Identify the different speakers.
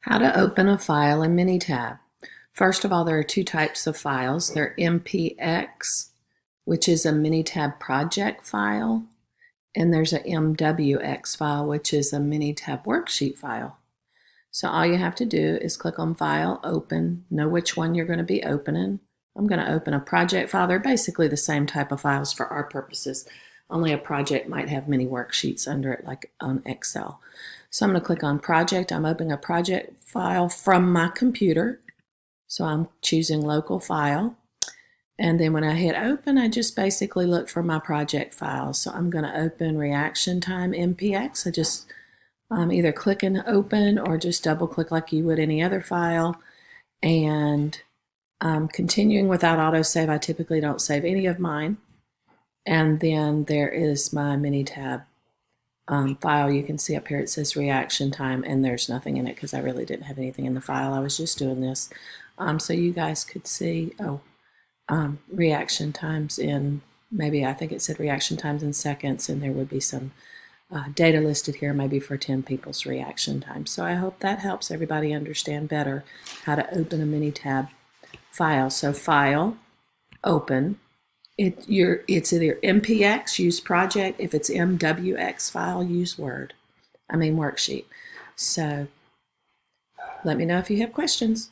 Speaker 1: How to open a file in minitab. First of all, there are two types of files. They're MPX, which is a minitab project file, and there's a MWX file, which is a minitab worksheet file. So all you have to do is click on File, Open, know which one you're going to be opening. I'm going to open a project file. They're basically the same type of files for our purposes, only a project might have many worksheets under it like on Excel. So I'm going to click on Project. I'm opening a project file from my computer. So I'm choosing Local File. And then when I hit Open, I just basically look for my project file. So I'm going to open Reaction Time MPX. I just either click and open or just double click like you would any other file. And continuing without autosave, I typically don't save any of mine. And then there is my minitab file. You can see up here it says reaction time, and there's nothing in it because I really didn't have anything in the file. I was just doing this so you guys could see reaction times in, maybe I think it said reaction times in seconds, and there would be some data listed here maybe for 10 people's reaction time. So I hope that helps everybody understand better how to open a minitab file. So File, Open. It's either MPX, use project. If it's MWX file, use worksheet. So let me know if you have questions.